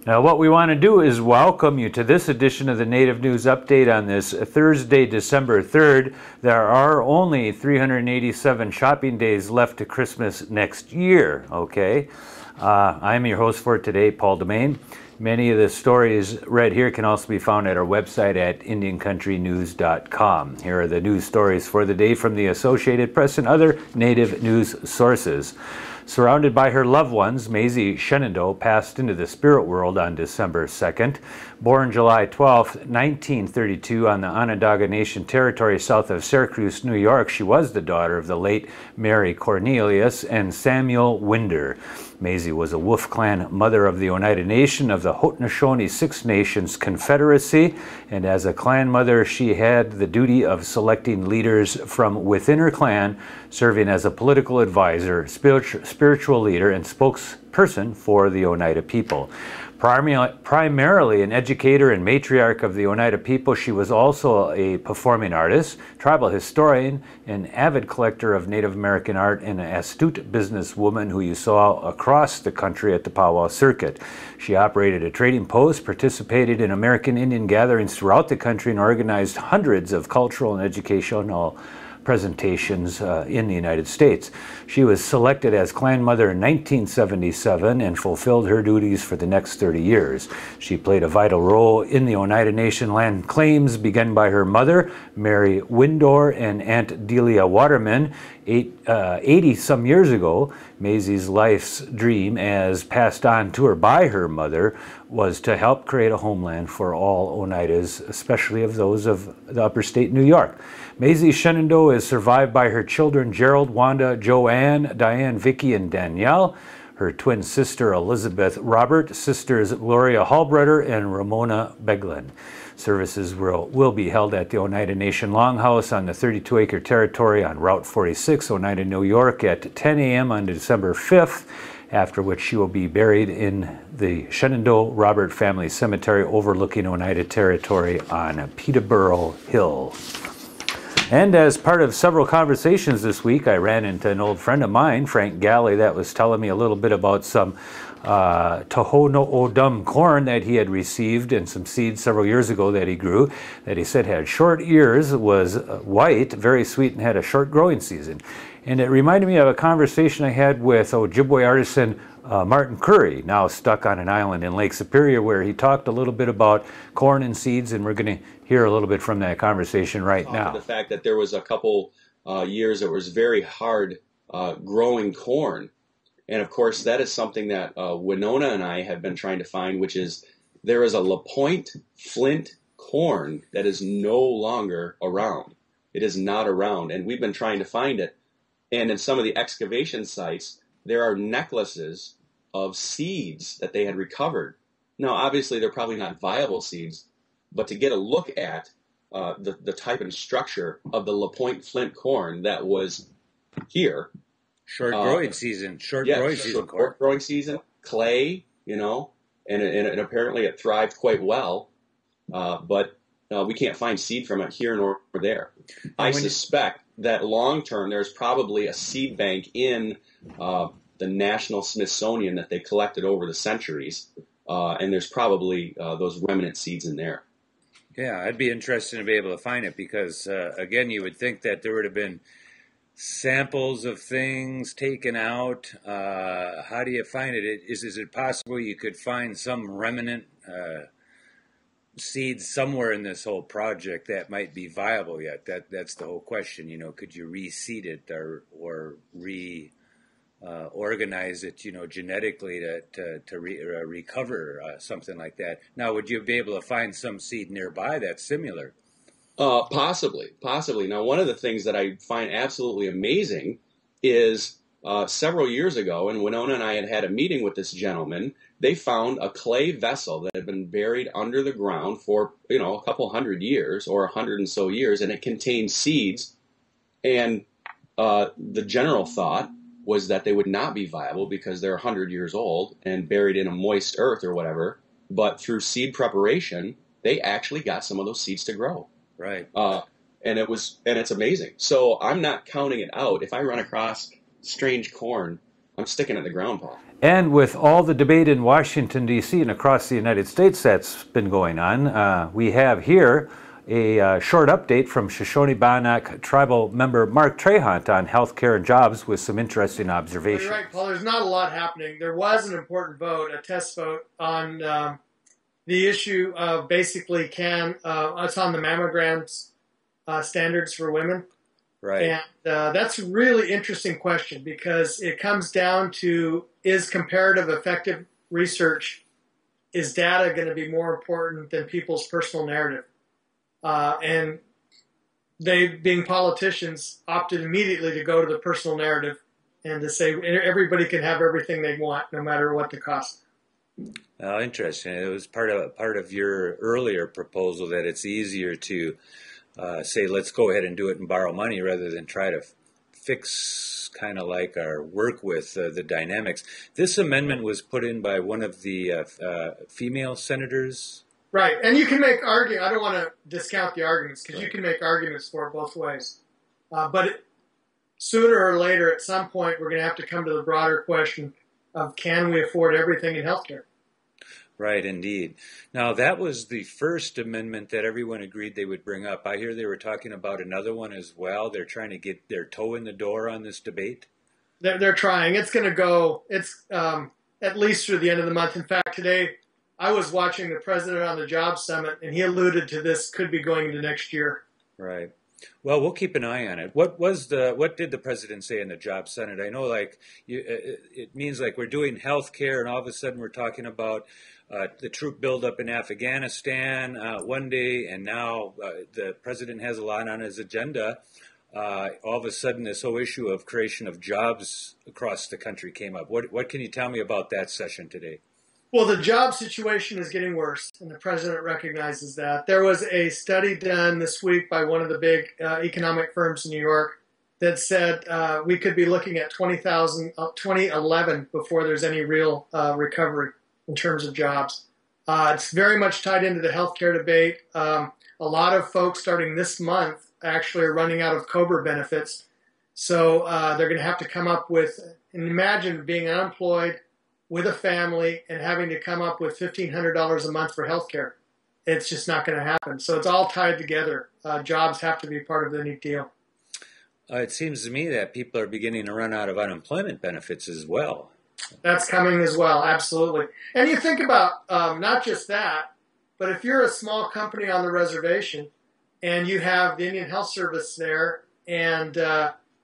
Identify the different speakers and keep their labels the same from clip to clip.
Speaker 1: Now, what we want to do is welcome you to this edition of the Native News Update on this Thursday, December 3rd. There are only 387 shopping days left to Christmas next year, okay? I'm your host for today, Paul Demain. Many of the stories read here can also be found at our website at IndianCountryNews.com. Here are the news stories for the day from the Associated Press and other Native news sources. Surrounded by her loved ones, Maisie Shenandoah passed into the spirit world on December 2nd. Born July 12, 1932 on the Onondaga Nation territory south of Syracuse, New York, she was the daughter of the late Mary Cornelius and Samuel Winder. Maisie was a Wolf Clan mother of the Oneida Nation of the Haudenosaunee Six Nations Confederacy, and as a clan mother, she had the duty of selecting leaders from within her clan, serving as a political advisor, spiritual leader, and spokesperson for the Oneida people. Primarily an educator and matriarch of the Oneida people, she was also a performing artist, tribal historian, an avid collector of Native American art, and an astute businesswoman who you saw across the country at the powwow circuit. She operated a trading post, participated in American Indian gatherings throughout the country, and organized hundreds of cultural and educational presentations in the United States. She was selected as clan mother in 1977 and fulfilled her duties for the next 30 years. She played a vital role in the Oneida Nation land claims begun by her mother, Mary Windor, and Aunt Delia Waterman 80-some years ago. Maisie's life's dream, as passed on to her by her mother, was to help create a homeland for all Oneidas, especially of those of the upper state New York. Maisie Shenandoah is survived by her children Gerald, Wanda, Joanne, Diane, Vicky, and Danielle, her twin sister Elizabeth Robert, sisters Gloria Hallbreder and Ramona Beglin. Services will be held at the Oneida Nation Longhouse on the 32-acre territory on Route 46, Oneida, New York at 10 a.m. on December 5th, after which she will be buried in the Shenandoah Robert Family Cemetery overlooking Oneida Territory on Peterborough Hill. And as part of several conversations this week, I ran into an old friend of mine, Frank Galley, that was telling me a little bit about some Tohono O'odham corn that he had received and some seeds several years ago that he grew, that he said had short ears, was white, very sweet, and had a short growing season. And it reminded me of a conversation I had with Ojibwe artisan Martin Curry, now stuck on an island in Lake Superior, where he talked a little bit about corn and seeds, and we're going to hear a little bit from that conversation right now.
Speaker 2: The fact that there was a couple years that was very hard growing corn. And of course, that is something that Winona and I have been trying to find, which is there is a LaPointe flint corn that is no longer around. It is not around, and we've been trying to find it. And in some of the excavation sites, there are necklaces of seeds that they had recovered. Now, obviously, they're probably not viable seeds, but to get a look at the type and structure of the LaPointe flint corn that was here.
Speaker 3: Short growing season, short
Speaker 2: growing season, clay, and apparently it thrived quite well, but we can't find seed from it here nor there. I suspect that long term there's probably a seed bank in the National Smithsonian that they collected over the centuries, and there's probably those remnant seeds in there.
Speaker 3: Yeah, I'd be interested to be able to find it because, again, you would think that there would have been samples of things taken out. How do you find it? Is it possible you could find some remnant seeds somewhere in this whole project that might be viable yet? That's the whole question. Could you reseed it or organize it, genetically to recover something like that? Now, would you be able to find some seed nearby that's similar?
Speaker 2: Possibly. Now, one of the things that I find absolutely amazing is several years ago, and Winona and I had a meeting with this gentleman, they found a clay vessel that had been buried under the ground for, a couple hundred years or 100 and so years, and it contained seeds. And the general thought was that they would not be viable because they're 100 years old and buried in a moist earth or whatever. But through seed preparation, they actually got some of those seeds to grow.
Speaker 3: Right.
Speaker 2: And it's amazing. So I'm not counting it out. If I run across strange corn I'm sticking at the ground, Paul.
Speaker 1: And with all the debate in Washington, D.C. and across the United States that's been going on, we have here a short update from Shoshone-Bannock tribal member Mark Trahant on healthcare and jobs with some interesting observations.
Speaker 4: You're right, Paul. There's not a lot happening. There was an important vote, a test vote, on the issue of basically it's on the mammograms standards for women.
Speaker 3: Right.
Speaker 4: And that's a really interesting question because it comes down to, is comparative effective research, is data going to be more important than people's personal narrative? And they, being politicians, opted immediately to go to the personal narrative and to say everybody can have everything they want, no matter what the cost.
Speaker 3: Oh, interesting. It was part of your earlier proposal that it's easier to say, let's go ahead and do it and borrow money rather than try to fix kind of like our work with the dynamics. This amendment was put in by one of the female senators.
Speaker 4: Right. And you can make arguments. I don't want to discount the arguments because you can make arguments for it both ways. But sooner or later, at some point, we're going to have to come to the broader question of, can we afford everything in healthcare?
Speaker 3: Right, indeed. Now, that was the first amendment that everyone agreed they would bring up. I hear they were talking about another one as well. They're trying to get their toe in the door on this debate.
Speaker 4: They're trying. It's going to go, at least through the end of the month. In fact, today I was watching the president on the Jobs Summit, and he alluded to this could be going into next year.
Speaker 3: Right. Well, we'll keep an eye on it. What did the president say in the Jobs Summit? I know, it means like we're doing health care, and all of a sudden we're talking about the troop buildup in Afghanistan one day, and now the president has a lot on his agenda. All of a sudden, this whole issue of creation of jobs across the country came up. What can you tell me about that session today?
Speaker 4: Well, the job situation is getting worse, and the president recognizes that. There was a study done this week by one of the big economic firms in New York that said we could be looking at 2011 before there's any real recovery in terms of jobs. It's very much tied into the healthcare debate. A lot of folks starting this month actually are running out of COBRA benefits. So they're going to have to come up with, and imagine being unemployed with a family and having to come up with $1,500 a month for healthcare. It's just not going to happen. So it's all tied together. Jobs have to be part of the new deal.
Speaker 3: It seems to me that people are beginning to run out of unemployment benefits as well.
Speaker 4: That's coming as well, absolutely. And you think about not just that, but if you're a small company on the reservation and you have the Indian Health Service there and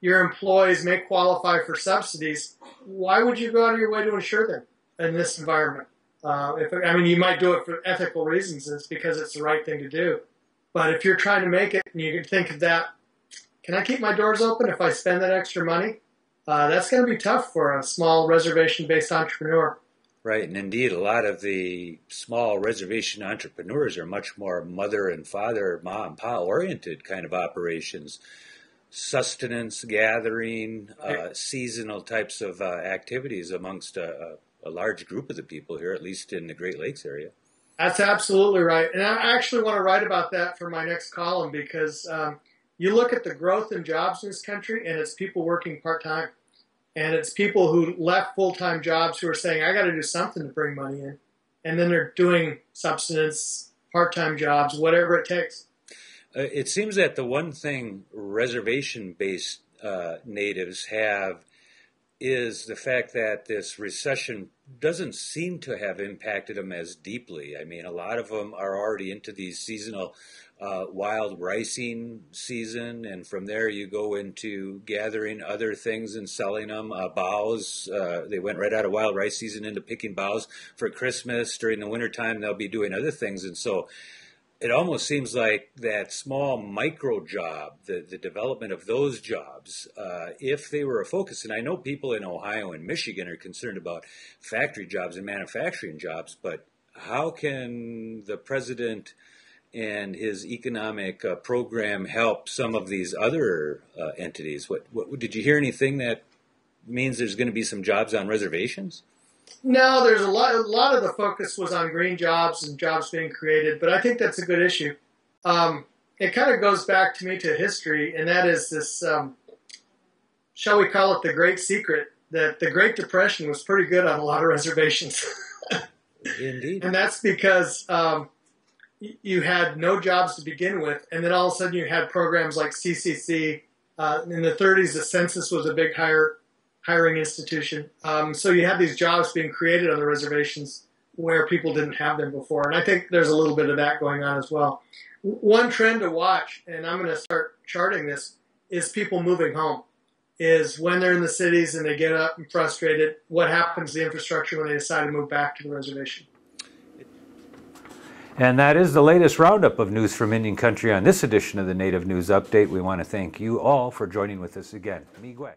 Speaker 4: your employees may qualify for subsidies, why would you go out of your way to insure them in this environment? You might do it for ethical reasons. It's because it's the right thing to do. But if you're trying to make it and you can think of that, can I keep my doors open if I spend that extra money? That's going to be tough for a small reservation-based entrepreneur.
Speaker 3: Right, and indeed, a lot of the small reservation entrepreneurs are much more mother and father, mom and pa oriented kind of operations. Sustenance, gathering, seasonal types of activities amongst a large group of the people here, at least in the Great Lakes area.
Speaker 4: That's absolutely right. And I actually want to write about that for my next column because you look at the growth in jobs in this country and it's people working part-time. And it's people who left full-time jobs who are saying, I got to do something to bring money in. And then they're doing subsistence, part-time jobs, whatever it takes.
Speaker 3: It seems that the one thing reservation-based natives have is the fact that this recession doesn't seem to have impacted them as deeply. I mean, a lot of them are already into these seasonal wild ricing season, and from there you go into gathering other things and selling them. Boughs, they went right out of wild rice season into picking boughs for Christmas. During the wintertime, they'll be doing other things, and so it almost seems like that small micro job, the development of those jobs, if they were a focus, and I know people in Ohio and Michigan are concerned about factory jobs and manufacturing jobs, but how can the president and his economic program help some of these other entities? What did you hear anything that means there's going to be some jobs on reservations?
Speaker 4: No, there's a lot of the focus was on green jobs and jobs being created, but I think that's a good issue. It kind of goes back to history, and that is this, shall we call it the great secret, that the Great Depression was pretty good on a lot of reservations.
Speaker 3: Indeed.
Speaker 4: And that's because you had no jobs to begin with, and then all of a sudden you had programs like CCC. In the 30s, the census was a big hiring institution. So you had these jobs being created on the reservations where people didn't have them before. And I think there's a little bit of that going on as well. One trend to watch, and I'm going to start charting this, is people moving home. Is when they're in the cities and they get up and frustrated, what happens to the infrastructure when they decide to move back to the reservation?
Speaker 1: And that is the latest roundup of news from Indian Country on this edition of the Native News Update. We want to thank you all for joining with us again. Miigwech.